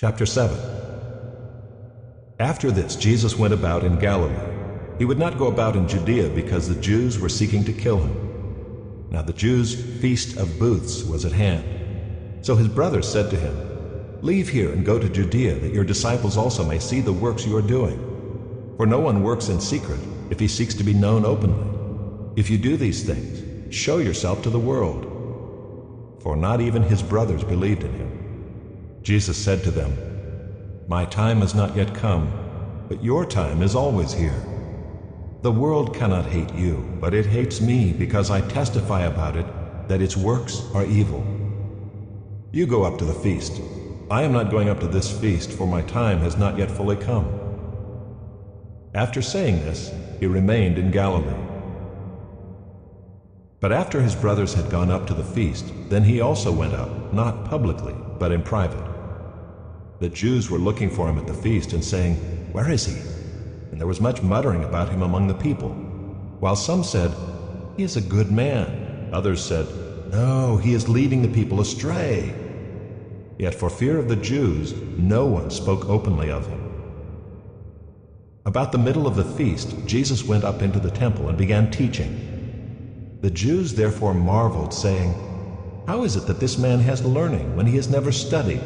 Chapter 7. After this, Jesus went about in Galilee. He would not go about in Judea because the Jews were seeking to kill him. Now the Jews' feast of booths was at hand. So his brothers said to him, "Leave here and go to Judea, that your disciples also may see the works you are doing. For no one works in secret if he seeks to be known openly. If you do these things, show yourself to the world." For not even his brothers believed in him. Jesus said to them, "My time has not yet come, but your time is always here. The world cannot hate you, but it hates me because I testify about it that its works are evil. You go up to the feast. I am not going up to this feast, for my time has not yet fully come." After saying this, he remained in Galilee. But after his brothers had gone up to the feast, then he also went up, not publicly, but in private. The Jews were looking for him at the feast and saying, "Where is he?" And there was much muttering about him among the people. While some said, "He is a good man." Others said, "No, he is leading the people astray." Yet for fear of the Jews, no one spoke openly of him. About the middle of the feast, Jesus went up into the temple and began teaching. The Jews therefore marveled, saying, "How is it that this man has learning when he has never studied?"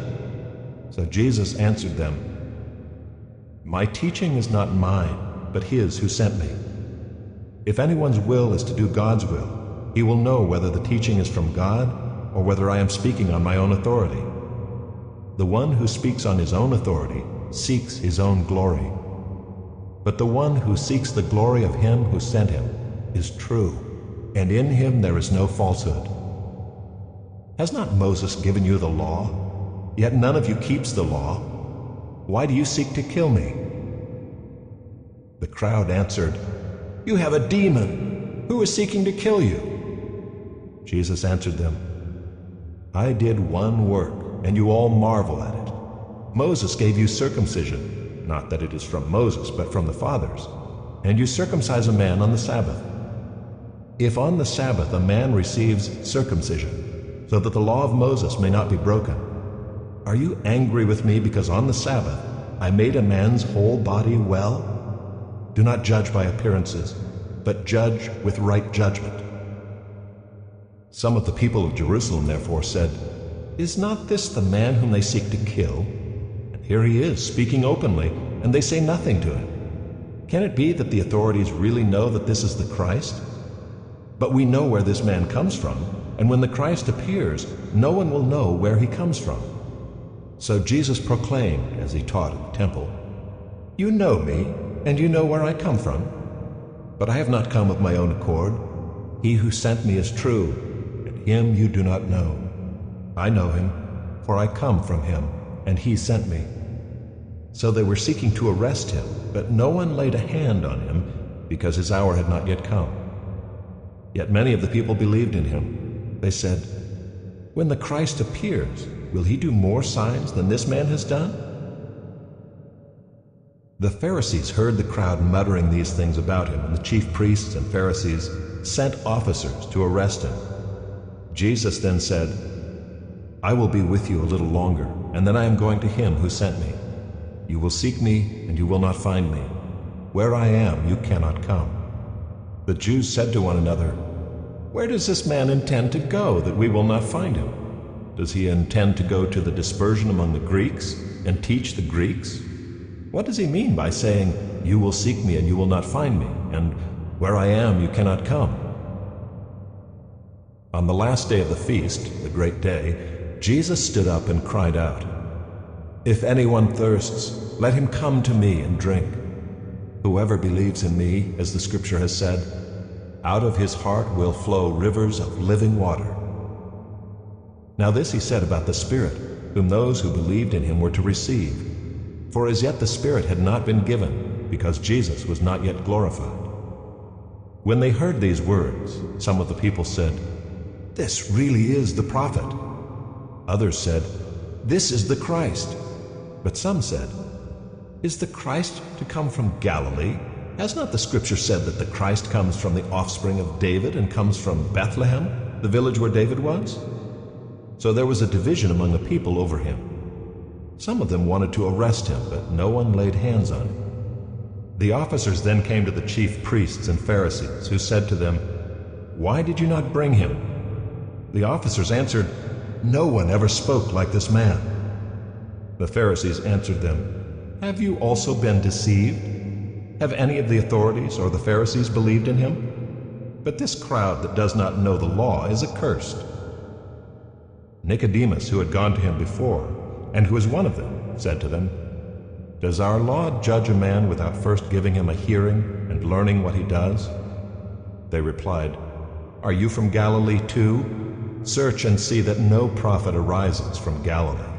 So Jesus answered them, "My teaching is not mine, but his who sent me. If anyone's will is to do God's will, he will know whether the teaching is from God or whether I am speaking on my own authority. The one who speaks on his own authority seeks his own glory. But the one who seeks the glory of him who sent him is true, and in him there is no falsehood. Has not Moses given you the law? Yet none of you keeps the law. Why do you seek to kill me?" The crowd answered, "You have a demon. Who is seeking to kill you?" Jesus answered them, "I did one work, and you all marvel at it. Moses gave you circumcision, not that it is from Moses, but from the fathers, and you circumcise a man on the Sabbath. If on the Sabbath a man receives circumcision, so that the law of Moses may not be broken, are you angry with me because on the Sabbath I made a man's whole body well? Do not judge by appearances, but judge with right judgment." Some of the people of Jerusalem therefore said, "Is not this the man whom they seek to kill? And here he is, speaking openly, and they say nothing to him. Can it be that the authorities really know that this is the Christ? But we know where this man comes from, and when the Christ appears, no one will know where he comes from." So Jesus proclaimed, as he taught in the temple, "You know me, and you know where I come from. But I have not come of my own accord. He who sent me is true, and him you do not know. I know him, for I come from him, and he sent me." So they were seeking to arrest him, but no one laid a hand on him, because his hour had not yet come. Yet many of the people believed in him. They said, "When the Christ appears, will he do more signs than this man has done?" The Pharisees heard the crowd muttering these things about him, and the chief priests and Pharisees sent officers to arrest him. Jesus then said, "I will be with you a little longer, and then I am going to him who sent me. You will seek me, and you will not find me. Where I am, you cannot come." The Jews said to one another, "Where does this man intend to go that we will not find him? Does he intend to go to the dispersion among the Greeks and teach the Greeks? What does he mean by saying, 'You will seek me and you will not find me,' and 'Where I am you cannot come'?" On the last day of the feast, the great day, Jesus stood up and cried out, "If anyone thirsts, let him come to me and drink. Whoever believes in me, as the scripture has said, out of his heart will flow rivers of living water." Now this he said about the Spirit, whom those who believed in him were to receive. For as yet the Spirit had not been given, because Jesus was not yet glorified. When they heard these words, some of the people said, "This really is the prophet." Others said, "This is the Christ." But some said, "Is the Christ to come from Galilee? Has not the scripture said that the Christ comes from the offspring of David and comes from Bethlehem, the village where David was?" So there was a division among the people over him. Some of them wanted to arrest him, but no one laid hands on him. The officers then came to the chief priests and Pharisees, who said to them, "Why did you not bring him?" The officers answered, "No one ever spoke like this man." The Pharisees answered them, "Have you also been deceived? Have any of the authorities or the Pharisees believed in him? But this crowd that does not know the law is accursed." Nicodemus, who had gone to him before, and who was one of them, said to them, "Does our law judge a man without first giving him a hearing and learning what he does?" They replied, "Are you from Galilee too? Search and see that no prophet arises from Galilee."